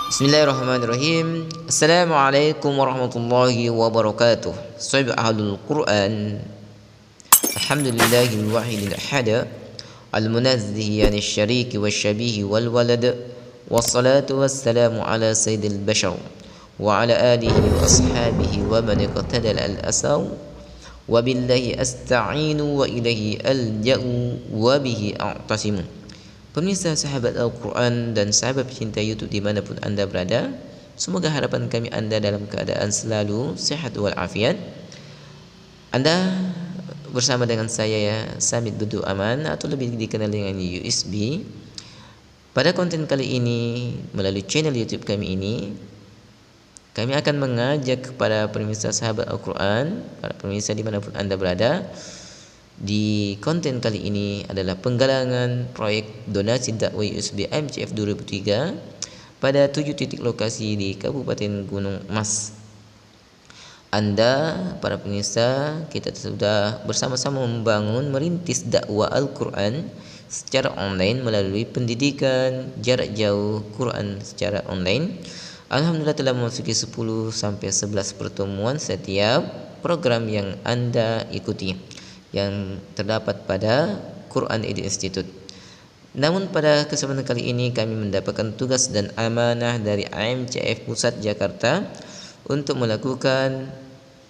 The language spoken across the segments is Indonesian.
Bismillahirrahmanirrahim. Assalamualaikum warahmatullahi wabarakatuh. Sahib ahlul Quran. Alhamdulillahil wahidil ahad. Al-munazzih yani syariki wasyabihi wal walad. Wassalatu wassalamu ala sayyidil bashar wa ala alihi wa ashabihi wa man iqtada al-asaw. Wa billahi asta'inu wa ilaihi alja'u wa bihi a'tasimu. Pemirsa sahabat Al-Quran dan sahabat pecinta YouTube dimanapun Anda berada, semoga harapan kami Anda dalam keadaan selalu sehat walafiat. Anda bersama dengan saya Samit Bedu Aman atau lebih dikenal dengan USB. Pada konten kali ini melalui channel YouTube kami ini, kami akan mengajak kepada pemirsa sahabat Al-Quran, para pemirsa dimanapun Anda berada. Di konten kali ini adalah penggalangan proyek donasi dakwah USB MCF 2003 pada 7 titik lokasi di Kabupaten Gunung Mas. Anda, para pemirsa, kita sudah bersama-sama membangun merintis dakwah Al-Quran secara online melalui pendidikan jarak jauh Quran secara online. Alhamdulillah telah memasuki 10 sampai 11 pertemuan setiap program yang Anda ikuti yang terdapat pada Quran Edu Institute. Namun pada kesempatan kali ini kami mendapatkan tugas dan amanah dari AMCF Pusat Jakarta untuk melakukan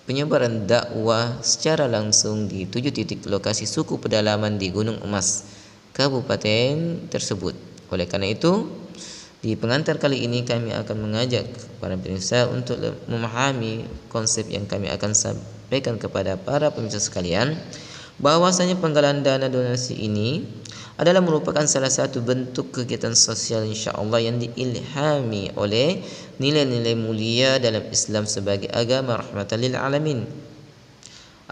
penyebaran dakwah secara langsung di 7 titik lokasi suku pedalaman di Gunung Emas, kabupaten tersebut. Oleh karena itu, di pengantar kali ini kami akan mengajak para pemirsa untuk memahami konsep yang kami akan sampaikan kepada para pemirsa sekalian, bahwasanya penggalangan dana donasi ini adalah merupakan salah satu bentuk kegiatan sosial insyaallah yang diilhami oleh nilai-nilai mulia dalam Islam sebagai agama rahmatan lil alamin.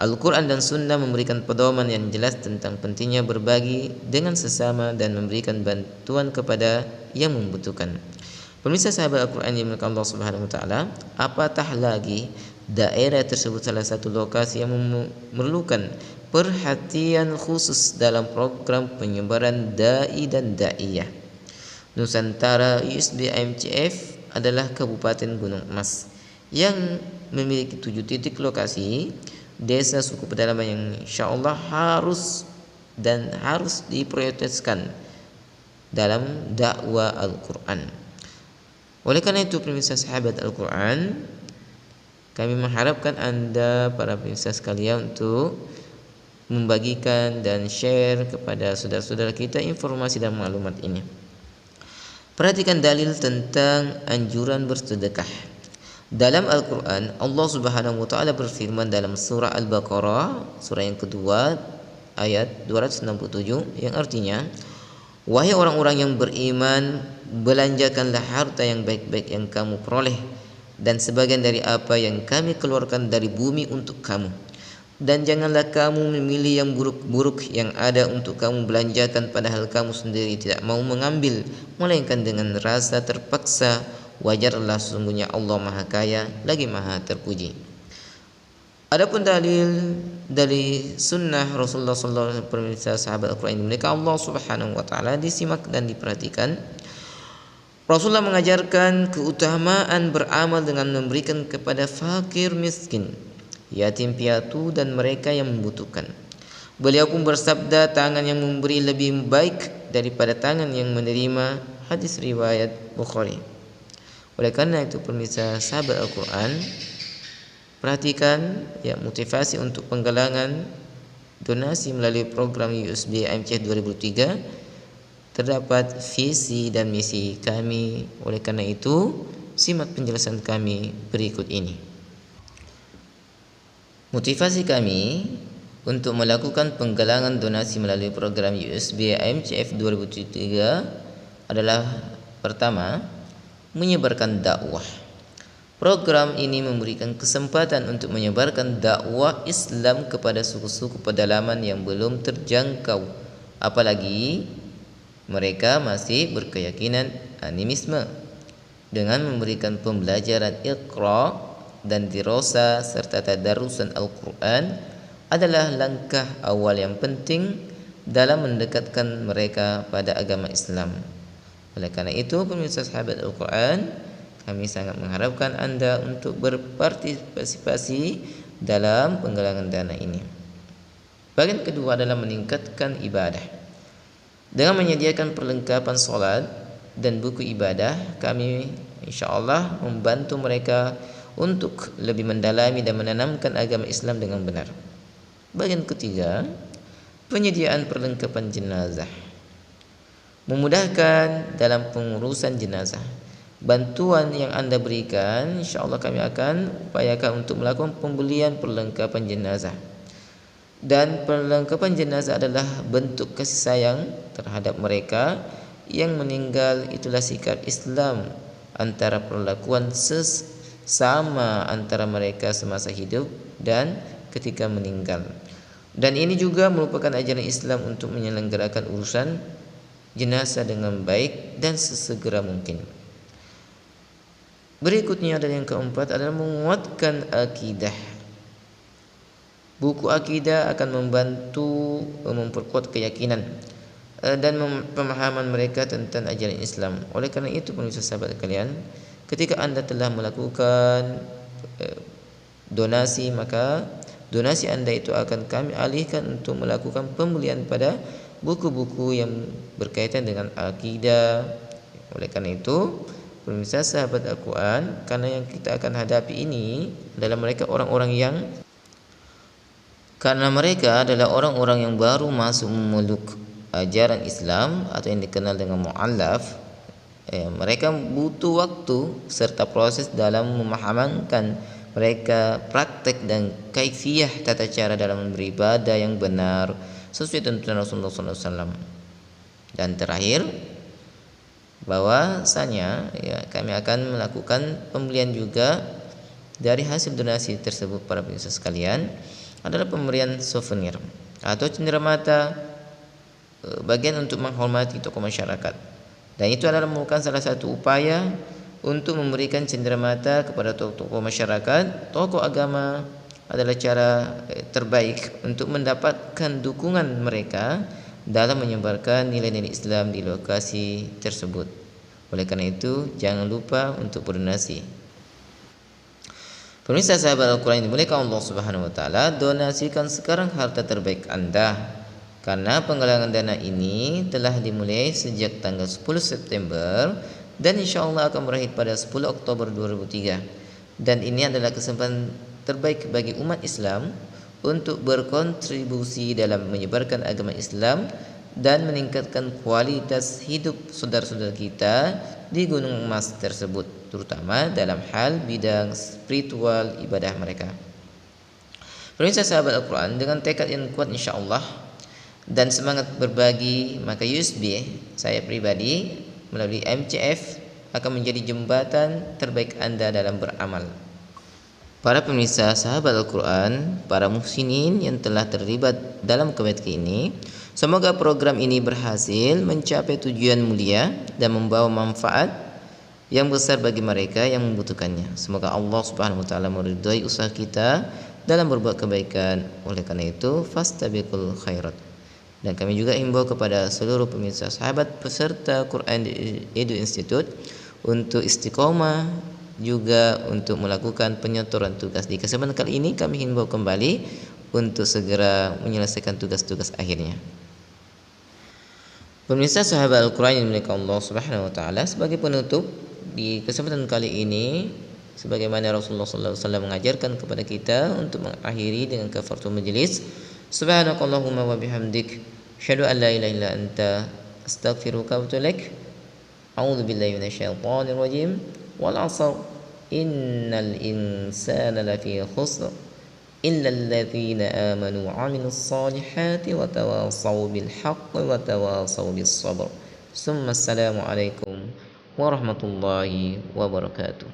Al-Quran dan Sunnah memberikan pedoman yang jelas tentang pentingnya berbagi dengan sesama dan memberikan bantuan kepada yang membutuhkan. Pemirsa sahabat Al-Quran yang dimuliakan Allah Subhanahu wa taala, apatah lagi daerah tersebut salah satu lokasi yang memerlukan perhatian khusus dalam program penyebaran dai dan daiyah. Nusantara USB MCF adalah Kabupaten Gunung Mas yang memiliki 7 titik lokasi desa suku pedalaman yang insyaallah harus diprioritaskan dalam dakwah Al-Quran. Oleh karena itu, pemirsa sahabat Al-Quran, kami mengharapkan Anda para pemirsa sekalian untuk membagikan dan share kepada saudara-saudara kita informasi dan maklumat ini. Perhatikan dalil tentang anjuran bersedekah. Dalam Al-Quran, Allah Subhanahu wa taala berfirman dalam surah Al-Baqarah, surah yang kedua, ayat 267, yang artinya, wahai orang-orang yang beriman, belanjakanlah harta yang baik-baik yang kamu peroleh dan sebagian dari apa yang kami keluarkan dari bumi untuk kamu. Dan janganlah kamu memilih yang buruk-buruk yang ada untuk kamu belanjakan padahal kamu sendiri tidak mau mengambil, melainkan dengan rasa terpaksa. Wajarlah, sesungguhnya Allah Maha Kaya lagi Maha Terpuji. Adapun dalil dari sunnah Rasulullah sallallahu alaihi wasallam, sahabat Al-Quran mereka Allah Subhanahu wa taala, disimak dan diperhatikan. Rasulullah mengajarkan keutamaan beramal dengan memberikan kepada fakir miskin, yatim piatu dan mereka yang membutuhkan. Beliau pun bersabda, tangan yang memberi lebih baik daripada tangan yang menerima. Hadis riwayat Bukhari. Oleh karena itu, pemirsa sahabat Al-Quran, perhatikan ya motivasi untuk penggalangan donasi melalui program USB MCF 2003 terdapat visi dan misi kami. Oleh karena itu, simak penjelasan kami berikut ini. Motivasi kami untuk melakukan penggalangan donasi melalui program USB MCF 2003 adalah pertama, menyebarkan dakwah. Program ini memberikan kesempatan untuk menyebarkan dakwah Islam kepada suku-suku pedalaman yang belum terjangkau, apalagi mereka masih berkeyakinan animisme. Dengan memberikan pembelajaran Iqra dan dirasa serta tadarusan Al-Quran adalah langkah awal yang penting dalam mendekatkan mereka pada agama Islam. Oleh karena itu, pemirsa sahabat Al-Quran, Kami sangat mengharapkan Anda untuk berpartisipasi dalam penggalangan dana ini. Bagian kedua adalah meningkatkan ibadah. Dengan menyediakan perlengkapan sholat dan buku ibadah, kami insyaallah membantu mereka untuk lebih mendalami dan menanamkan agama Islam dengan benar. Bagian ketiga, penyediaan perlengkapan jenazah. Memudahkan dalam pengurusan jenazah. Bantuan yang Anda berikan, insyaallah kami akan upayakan untuk melakukan pembelian perlengkapan jenazah. Dan perlengkapan jenazah adalah bentuk kasih sayang terhadap mereka yang meninggal. Itulah sikap Islam antara perlakuan sesama antara mereka semasa hidup dan ketika meninggal. Dan ini juga merupakan ajaran Islam untuk menyelenggarakan urusan jenazah dengan baik dan sesegera mungkin. Berikutnya adalah yang keempat adalah menguatkan akidah. Buku akidah akan membantu memperkuat keyakinan dan pemahaman mereka tentang ajaran Islam. Oleh karena itu, pemirsa sahabat kalian, ketika Anda telah melakukan donasi, maka donasi Anda itu akan kami alihkan untuk melakukan pembelian pada buku-buku yang berkaitan dengan akidah. Oleh karena itu, pemirsa sahabat Al-Quran, karena yang kita akan hadapi ini adalah mereka adalah orang-orang yang baru masuk memeluk ajaran Islam atau yang dikenal dengan mu'allaf. Mereka butuh waktu serta proses dalam memahamkan mereka praktek dan kaifiyah tata cara dalam beribadah yang benar sesuai tuntunan Rasulullah SAW. Dan terakhir, bahwasanya kami akan melakukan pembelian juga dari hasil donasi tersebut para pemirsa sekalian adalah pemberian souvenir atau cenderamata, bagian untuk menghormati tokoh masyarakat. Dan itu adalah merupakan salah satu upaya untuk memberikan cenderamata kepada tokoh masyarakat, tokoh agama adalah cara terbaik untuk mendapatkan dukungan mereka dalam menyebarkan nilai-nilai Islam di lokasi tersebut. Oleh karena itu, jangan lupa untuk berdonasi. Pemirsa sahabat Al-Quran yang dimuliakan Allah Subhanahu wa taala, donasikan sekarang harta terbaik Anda. Karena penggalangan dana ini telah dimulai sejak tanggal 10 September dan insyaallah akan berakhir pada 10 Oktober 2003. Dan ini adalah kesempatan terbaik bagi umat Islam untuk berkontribusi dalam menyebarkan agama Islam dan meningkatkan kualitas hidup saudara-saudara kita di Gunung Emas tersebut, terutama dalam hal bidang spiritual ibadah mereka. Pemirsa sahabat Al-Quran, dengan tekad yang kuat insyaallah dan semangat berbagi, maka USB saya pribadi melalui MCF akan menjadi jembatan terbaik Anda dalam beramal. Para pemirsa sahabat Al-Quran, para muhsinin yang telah terlibat dalam kebaikan ini, semoga program ini berhasil mencapai tujuan mulia dan membawa manfaat yang besar bagi mereka yang membutuhkannya. Semoga Allah Subhanahu wa taala meridhai usaha kita dalam berbuat kebaikan. Oleh karena itu, fastabiqul khairat. Dan kami juga himbau kepada seluruh pemirsa sahabat peserta Quran Edu Institute untuk istiqomah, juga untuk melakukan penyetoran tugas. Di kesempatan kali ini kami himbau kembali untuk segera menyelesaikan tugas-tugas akhirnya. Pemirsa sahabat Al-Quran yang dimuliakan Allah Subhanahu wa taala, sebagai penutup di kesempatan kali ini, sebagaimana Rasulullah SAW mengajarkan kepada kita untuk mengakhiri dengan kafaratul majlis, subhanakallahumma wa bihamdik, asyhadu an la ilaha illa anta, astaghfiruka wa atubu ilaik. A'udzu billahi minasyaitonir rajim. Wal 'asr innal insana lafi khusr illa alladzina amanu wa 'amilus solihati wa tawassaw bil haqqi wa tawassaw bis sabr. Assalamu alaikum warahmatullahi wabarakatuh.